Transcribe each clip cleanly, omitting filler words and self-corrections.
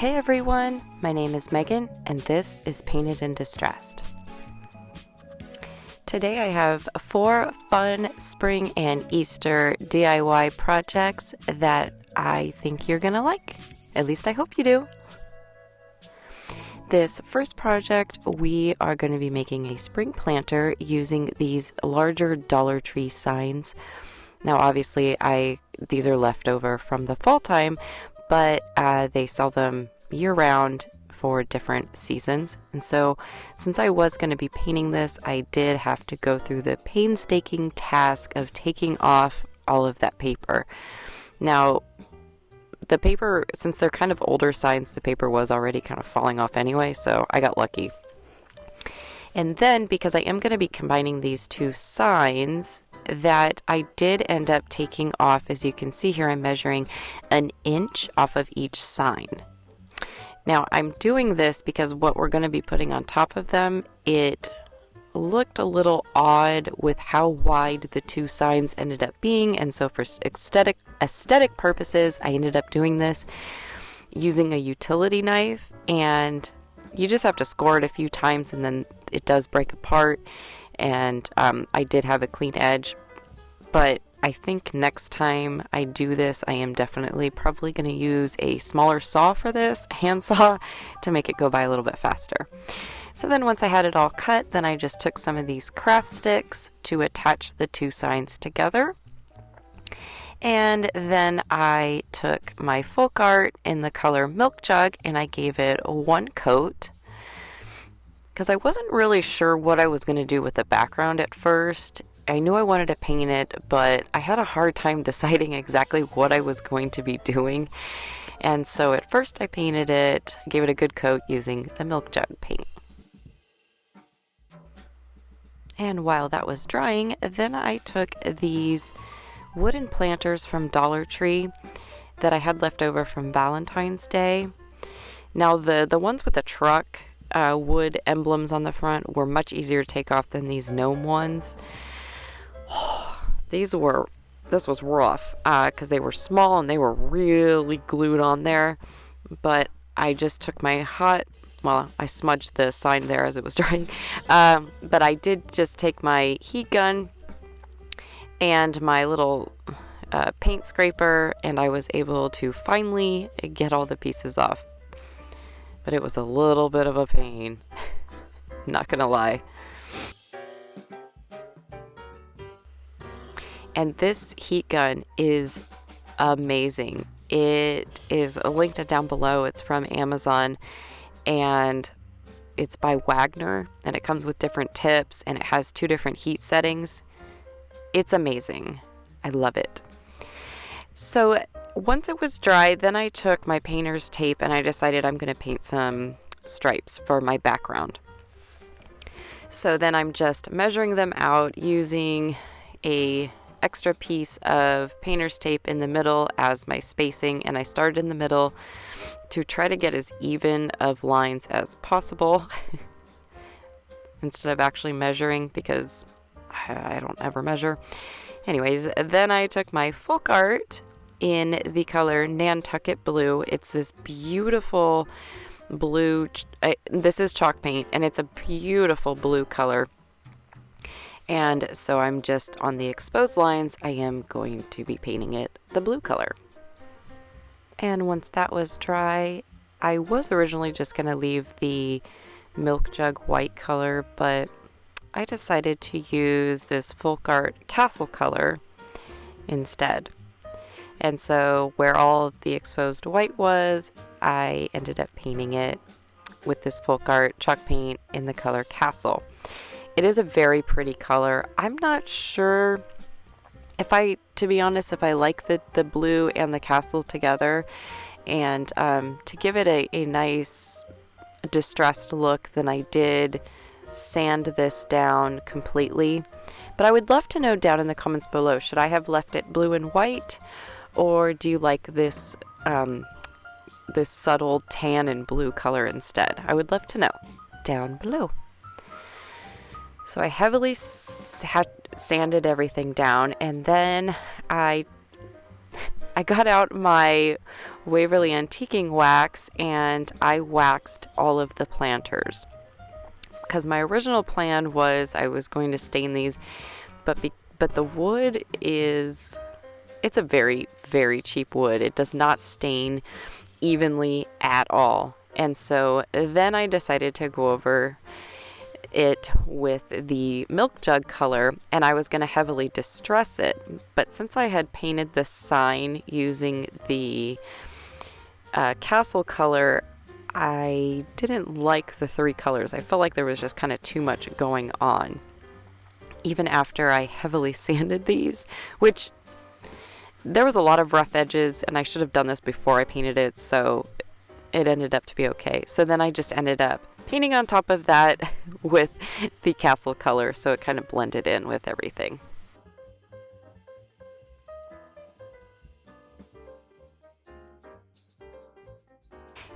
Hey everyone, my name is Megan and this is Painted and Distressed. Today I have 4 fun spring and Easter DIY projects that I think you're gonna like. At least I hope you do. This first project, we are going to be making a spring planter using these larger Dollar Tree signs. Now obviously these are leftover from the fall time, but they sell them year-round for different seasons. And so since I was going to be painting this, I did have to go through the painstaking task of taking off all of that paper. Now, the paper, since they're kind of older signs, the paper was already kind of falling off anyway, so I got lucky. And then, because I am going to be combining these 2 signs, that I did end up taking off, as you can see here, I'm measuring 1 inch off of each sign. Now, I'm doing this because what we're going to be putting on top of them, it looked a little odd with how wide the 2 signs ended up being, and so for aesthetic purposes, I ended up doing this using a utility knife, and you just have to score it a few times and then it does break apart. And I did have a clean edge, but I think next time I do this, I am definitely probably going to use a smaller saw for this, handsaw, to make it go by a little bit faster. So then once I had it all cut, then I just took some of these craft sticks to attach the 2 signs together. And then I took my folk art in the color Milk Jug and I gave it 1 coat, because I wasn't really sure what I was going to do with the background at first. I knew I wanted to paint it, but I had a hard time deciding exactly what I was going to be doing. And so at first I painted it, gave it a good coat using the Milk Jug paint. And while that was drying, then I took these wooden planters from Dollar Tree that I had left over from Valentine's Day. Now the ones with the truck wood emblems on the front were much easier to take off than these gnome ones. This was rough because they were small and they were really glued on there. But I just took my I smudged the sign there as it was drying. But I did just take my heat gun and my little paint scraper, and I was able to finally get all the pieces off. But it was a little bit of a pain, not gonna lie. And this heat gun is amazing. It is linked down below. It's from Amazon, and it's by Wagner, and it comes with different tips, and it has 2 different heat settings. It's amazing. I love it. So once it was dry, then I took my painter's tape and I decided I'm going to paint some stripes for my background. So then I'm just measuring them out using a extra piece of painter's tape in the middle as my spacing, and I started in the middle to try to get as even of lines as possible instead of actually measuring, because I don't ever measure. Anyways, then I took my folk art in the color Nantucket Blue. It's this beautiful blue, this is chalk paint, and it's a beautiful blue color. And so I'm just on the exposed lines, I am going to be painting it the blue color. And once that was dry, I was originally just going to leave the Milk Jug white color, but I decided to use this folk art castle color instead. And so where all the exposed white was, I ended up painting it with this folk art chalk paint in the color Castle. It is a very pretty color. I'm not sure to be honest, if I like the blue and the castle together. And to give it a nice distressed look, then I did sand this down completely. But I would love to know down in the comments below, should I have left it blue and white, or do you like this this subtle tan and blue color instead? I would love to know down below. So I heavily sanded everything down, and then I got out my Waverly Antiquing wax, and I waxed all of the planters. Because my original plan was I was going to stain these, but the wood is, it's a very, very cheap wood. It does not stain evenly at all. And so then I decided to go over it with the milk jug color, and I was going to heavily distress it. But since I had painted the sign using the castle color, I didn't like the three colors. I felt like there was just kind of too much going on. Even after I heavily sanded these, which there was a lot of rough edges, and I should have done this before I painted it, so it ended up to be okay. So then I just ended up painting on top of that with the castle color, so it kind of blended in with everything.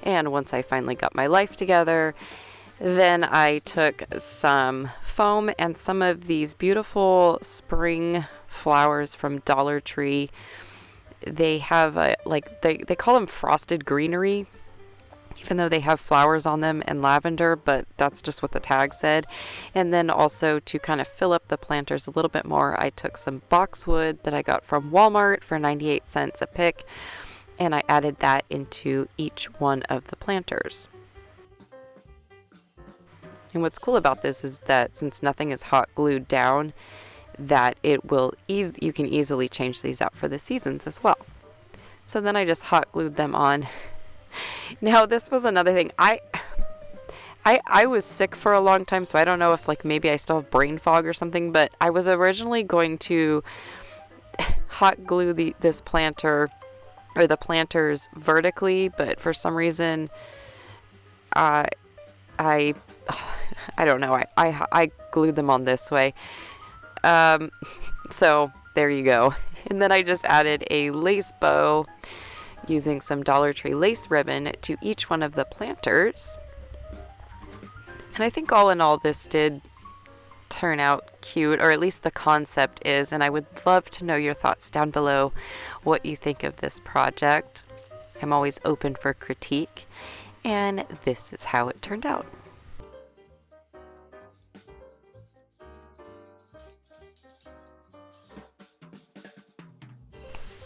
And once I finally got my life together, then I took some foam and some of these beautiful spring flowers from Dollar Tree. They have they call them frosted greenery, even though they have flowers on them and lavender, but that's just what the tag said. And then also to kind of fill up the planters a little bit more, I took some boxwood that I got from Walmart for 98 cents a pick, and I added that into each one of the planters. And what's cool about this is that since nothing is hot glued down, that it will you can easily change these out for the seasons as well. So then I just hot glued them on. Now this was another thing. I was sick for a long time, so I don't know if like maybe I still have brain fog or something, but I was originally going to hot glue this planter or the planters vertically, but for some reason I don't know. I glued them on this way. So there you go. And then I just added a lace bow using some Dollar Tree lace ribbon to each one of the planters. And I think all in all this did turn out cute, or at least the concept is, and I would love to know your thoughts down below what you think of this project. I'm always open for critique, and this is how it turned out.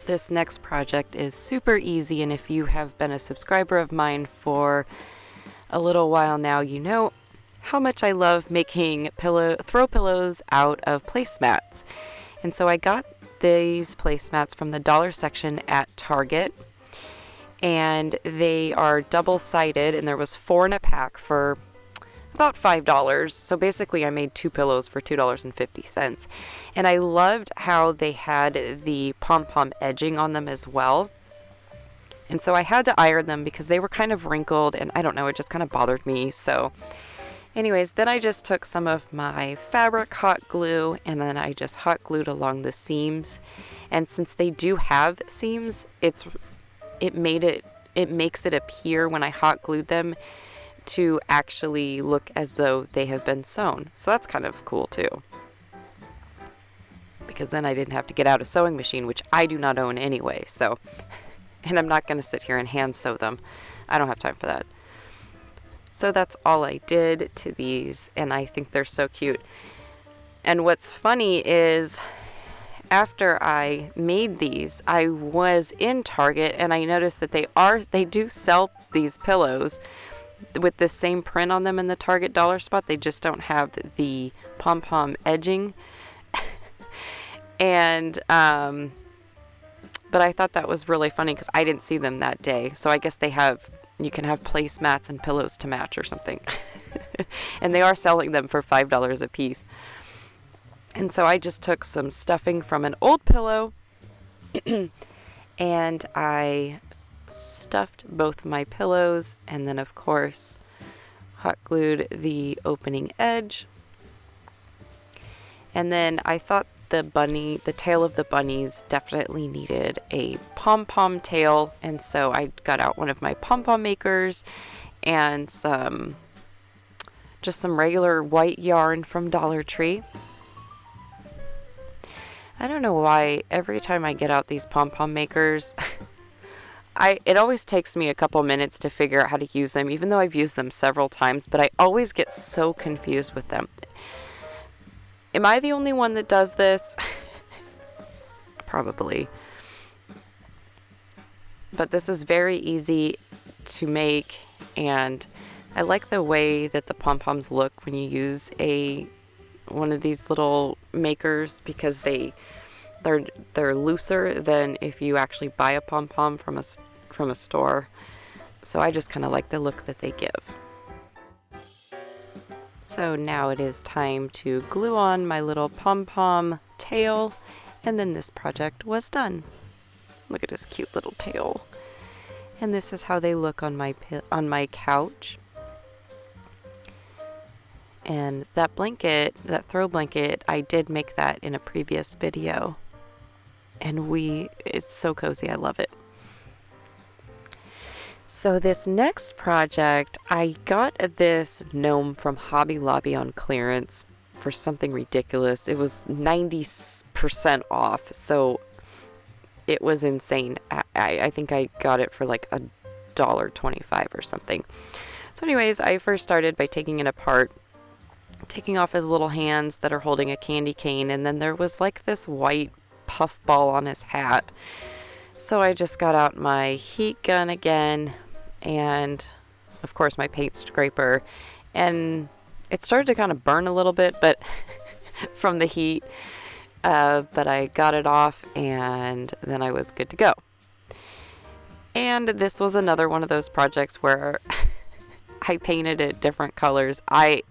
This next project is super easy, and if you have been a subscriber of mine for a little while now, you know how much I love making throw pillows out of placemats. And so I got these placemats from the dollar section at Target, and they are double-sided, and there was 4 in a pack for about $5. So basically I made 2 pillows for $2.50. And I loved how they had the pom-pom edging on them as well. And so I had to iron them because they were kind of wrinkled, and I don't know, it just kind of bothered me. So anyways, then I just took some of my fabric hot glue, and then I just hot glued along the seams. And since they do have seams, it makes it appear when I hot glued them to actually look as though they have been sewn. So that's kind of cool too, because then I didn't have to get out a sewing machine, which I do not own anyway. So, and I'm not going to sit here and hand sew them. I don't have time for that. So that's all I did to these, and I think they're so cute. And what's funny is after I made these, I was in Target and I noticed that they do sell these pillows with the same print on them in the Target dollar spot. They just don't have the pom-pom edging. And but I thought that was really funny because I didn't see them that day. So I guess you can have placemats and pillows to match or something. And they are selling them for $5 a piece. And so I just took some stuffing from an old pillow and I stuffed both my pillows, and then of course hot glued the opening edge. And then I thought the tail of the bunnies definitely needed a pom-pom tail, and so I got out one of my pom-pom makers and just some regular white yarn from Dollar Tree. I don't know why every time I get out these pom-pom makers it always takes me a couple minutes to figure out how to use them, even though I've used them several times, but I always get so confused with them. Am I the only one that does this? Probably. But this is very easy to make, and I like the way that the pom-poms look when you use one of these little makers, because they're looser than if you actually buy a pom-pom from a store. So I just kind of like the look that they give. So now it is time to glue on my little pom-pom tail, and then this project was done. Look at his cute little tail. And this is how they look on my couch. And that blanket, that throw blanket, I did make that in a previous video. And it's so cozy, I love it. So this next project, I got this gnome from Hobby Lobby on clearance for something ridiculous. It was 90% off, so it was insane. I think I got it for like $1.25 or something. So anyways, I first started by taking it apart, taking off his little hands that are holding a candy cane, and then there was like this white puff ball on his hat. So I just got out my heat gun again, and of course my paint scraper, and it started to kind of burn a little bit, but from the heat, but I got it off, and then I was good to go. And this was another one of those projects where I painted it different colors. I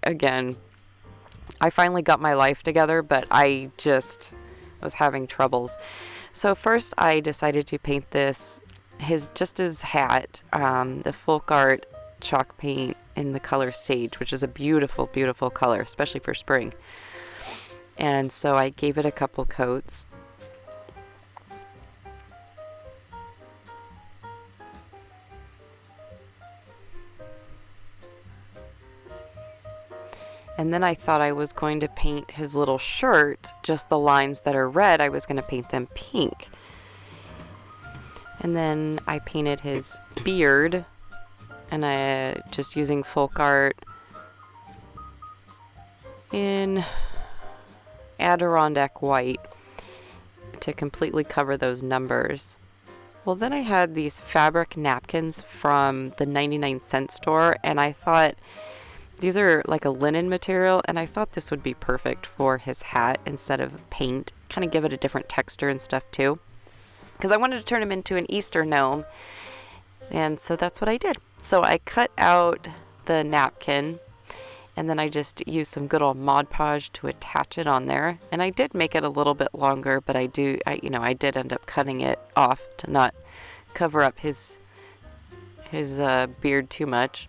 finally got my life together, but I just was having troubles. So first I decided to paint his hat, the folk art chalk paint in the color sage, which is a beautiful, beautiful color, especially for spring. And so I gave it a couple coats. And then I thought I was going to paint his little shirt, just the lines that are red, I was going to paint them pink. And then I painted his beard, and I just using folk art in Adirondack white to completely cover those numbers. Well, then I had these fabric napkins from the 99-cent store, and I thought these are like a linen material, and I thought this would be perfect for his hat instead of paint, kind of give it a different texture and stuff too, because I wanted to turn him into an Easter gnome. And so that's what I did. So I cut out the napkin, and then I just used some good old Mod Podge to attach it on there. And I did make it a little bit longer, but I did end up cutting it off to not cover up his beard too much.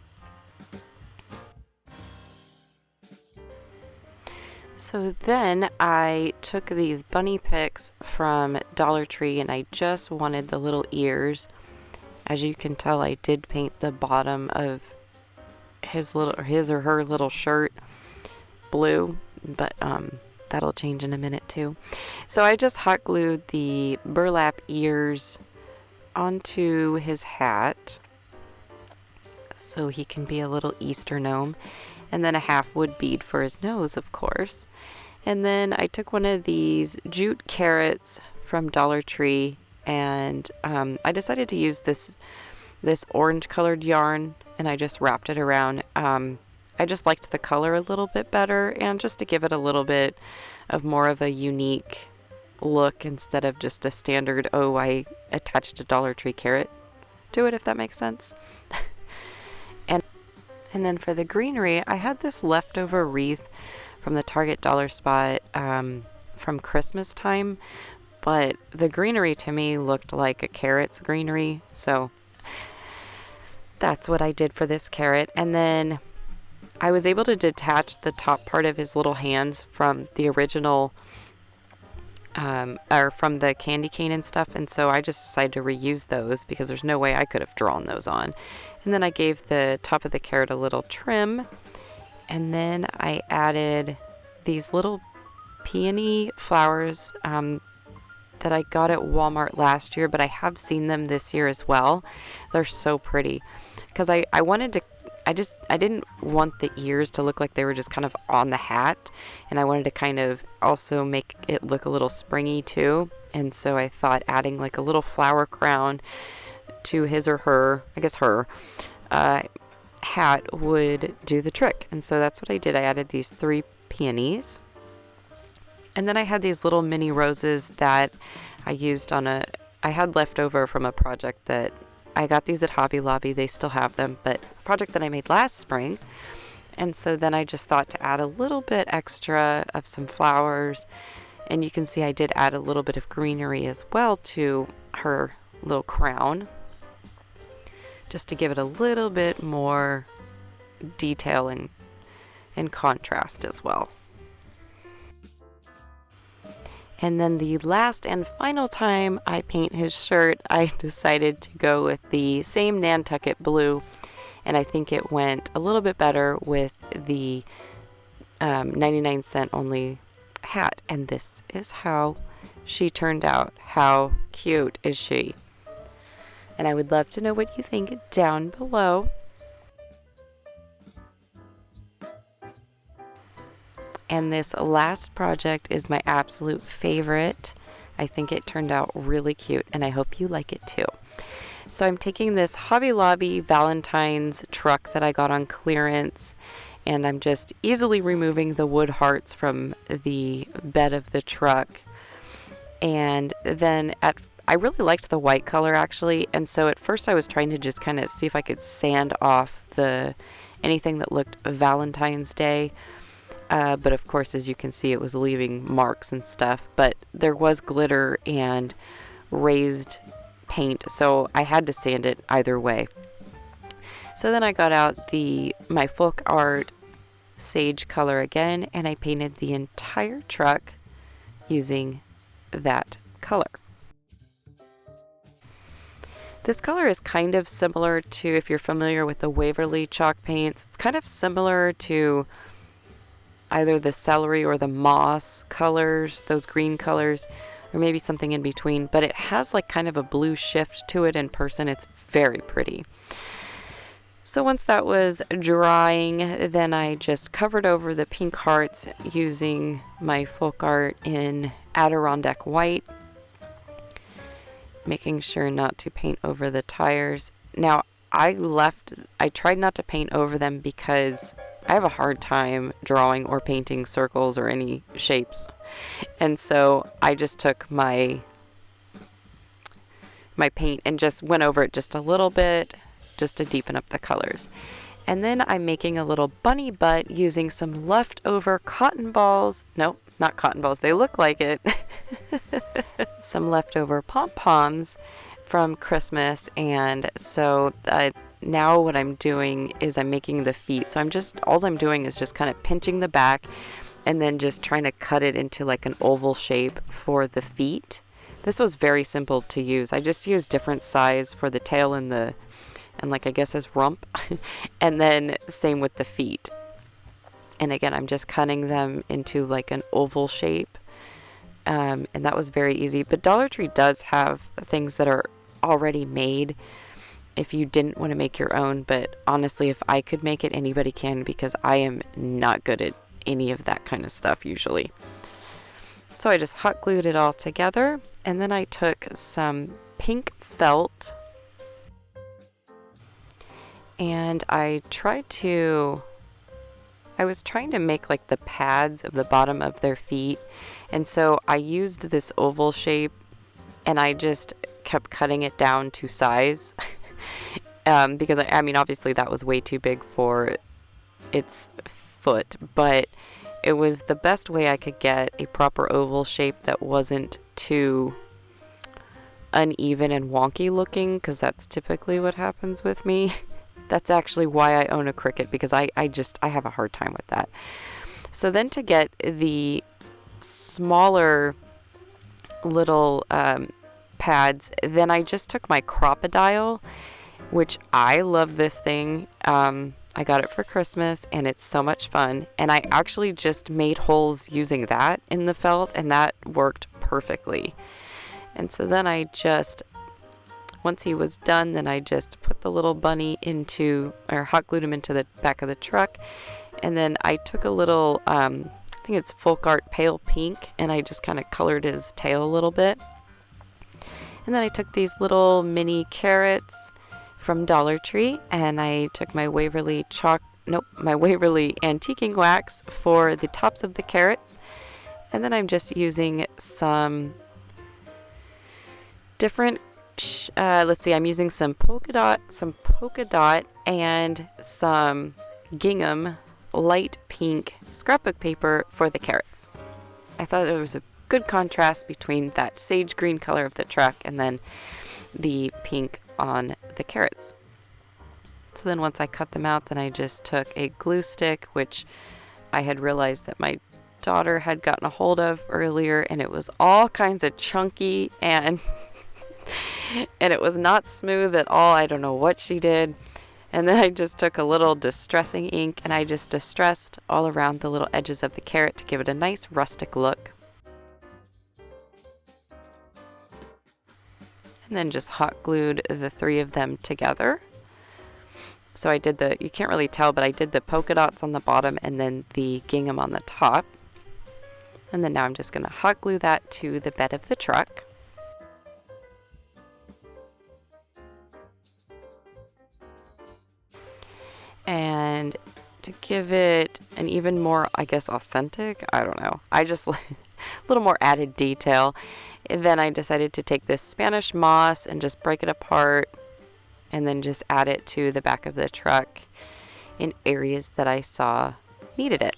So then I took these bunny picks from Dollar Tree, and I just wanted the little ears. As you can tell, I did paint the bottom of his or her little shirt blue, but that'll change in a minute too. So I just hot glued the burlap ears onto his hat so he can be a little Easter gnome. And then a half wood bead for his nose, of course. And then I took one of these jute carrots from Dollar Tree, and I decided to use this orange colored yarn, and I just wrapped it around. I just liked the color a little bit better, and just to give it a little bit of more of a unique look instead of just a standard, oh, I attached a Dollar Tree carrot to it, if that makes sense. And then for the greenery, I had this leftover wreath from the Target Dollar Spot from Christmas time, but the greenery to me looked like a carrot's greenery, so that's what I did for this carrot. And then I was able to detach the top part of his little hands from the original, or from the candy cane and stuff, and so I just decided to reuse those because there's no way I could have drawn those on. And then I gave the top of the carrot a little trim, and then I added these little peony flowers that I got at Walmart last year, but I have seen them this year as well. They're so pretty because I wanted to, I didn't want the ears to look like they were just kind of on the hat, and I wanted to kind of also make it look a little springy too. And so I thought adding like a little flower crown to his or her, I guess her, hat would do the trick. And so that's what I did. I added these 3 peonies. And then I had these little mini roses that I used I had left over from a project that I got these at Hobby Lobby. They still have them, but a project that I made last spring. And so then I just thought to add a little bit extra of some flowers. And you can see I did add a little bit of greenery as well to her little crown, just to give it a little bit more detail and contrast as well. And then the last and final time I paint his shirt, I decided to go with the same Nantucket blue, and I think it went a little bit better with the 99-cent only hat. And this is how she turned out. How cute is she? And I would love to know what you think down below. And this last project is my absolute favorite. I think it turned out really cute, and I hope you like it too. So I'm taking this Hobby Lobby Valentine's truck that I got on clearance, and I'm just easily removing the wood hearts from the bed of the truck. And then I really liked the white color actually, and so at first I was trying to just kind of see if I could sand off anything that looked Valentine's Day. But of course, as you can see, it was leaving marks and stuff, but there was glitter and raised paint, so I had to sand it either way. So then I got out my folk art sage color again, and I painted the entire truck using that color. This color is kind of similar to, if you're familiar with the Waverly chalk paints, it's kind of similar to either the celery or the moss colors, those green colors, or maybe something in between, but it has like kind of a blue shift to it in person. It's very pretty. So once that was drying, then I just covered over the pink hearts using my folk art in Adirondack white, making sure not to paint over the tires. Now I tried not to paint over them because I have a hard time drawing or painting circles or any shapes. And so I just took my paint and just went over it just a little bit, just to deepen up the colors. And then I'm making a little bunny butt using some leftover cotton balls. Nope, not cotton balls. They look like it. Some leftover pom-poms from Christmas. And so now what I'm doing is I'm making the feet. So all I'm doing is just kind of pinching the back and then just trying to cut it into like an oval shape for the feet. This was very simple to use. I just used different size for the tail and like I guess his rump. And then same with the feet. And again, I'm just cutting them into like an oval shape. And that was very easy. But Dollar Tree does have things that are already made if you didn't want to make your own, but honestly, if I could make it, anybody can, because I am not good at any of that kind of stuff usually. So I just hot glued it all together, and then I took some pink felt and I was trying to make like the pads of the bottom of their feet, and so I used this oval shape and I just kept cutting it down to size. Because I mean, obviously that was way too big for its foot, but it was the best way I could get a proper oval shape that wasn't too uneven and wonky looking, because that's typically what happens with me. That's actually why I own a Cricut, because I have a hard time with that. So then to get the smaller little pads, then I just took my Crocodile, which I love this thing. I got it for Christmas and it's so much fun. And I actually just made holes using that in the felt, and that worked perfectly. And so then once he was done, then I just put the little bunny into, or hot glued him into the back of the truck. And then I took a little, I think it's Folk Art Pale Pink, and I just kind of colored his tail a little bit. And then I took these little mini carrots from Dollar Tree, and I took my Waverly antiquing wax for the tops of the carrots. And then I'm just using some different let's see, I'm using some polka dot and some gingham light pink scrapbook paper for the carrots. I thought there was a good contrast between that sage green color of the truck and then the pink on the carrots. So then once I cut them out, then I just took a glue stick, which I had realized that my daughter had gotten a hold of earlier, and it was all kinds of chunky and and it was not smooth at all. I don't know what she did. And then I just took a little distressing ink and I just distressed all around the little edges of the carrot to give it a nice rustic look. And then just hot glued the three of them together. So I did you can't really tell, but I did the polka dots on the bottom and then the gingham on the top. And then now I'm just going to hot glue that to the bed of the truck. And to give it an even more, I guess, authentic, I don't know, I just a little more added detail. And then I decided to take this Spanish moss and just break it apart and then just add it to the back of the truck in areas that I saw needed it.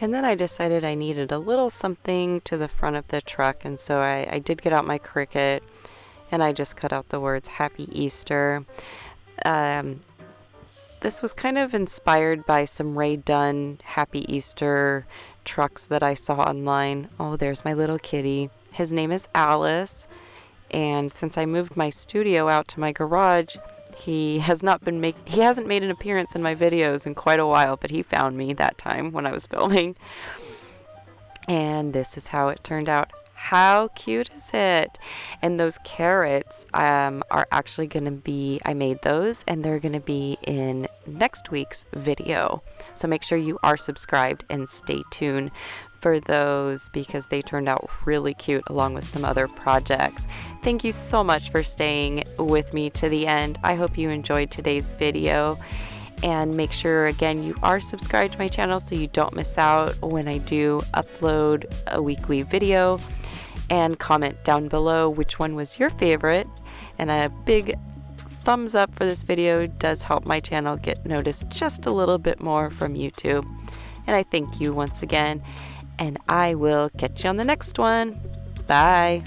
And then I decided I needed a little something to the front of the truck, and so I did get out my Cricut and I just cut out the words Happy Easter. This was kind of inspired by some Ray Dunn Happy Easter trucks that I saw online. Oh, there's my little kitty. His name is Alice, and since I moved my studio out to my garage, he hasn't made an appearance in my videos in quite a while, but he found me that time when I was filming. And this is how it turned out. How cute is it? And those carrots are actually going to be, I made those and they're going to be in next week's video. So make sure you are subscribed and stay tuned for those because they turned out really cute along with some other projects. Thank you so much for staying with me to the end. I hope you enjoyed today's video. And make sure, again, you are subscribed to my channel so you don't miss out when I do upload a weekly video. And comment down below which one was your favorite. And a big thumbs up for this video does help my channel get noticed just a little bit more from YouTube. And I thank you once again. And I will catch you on the next one. Bye.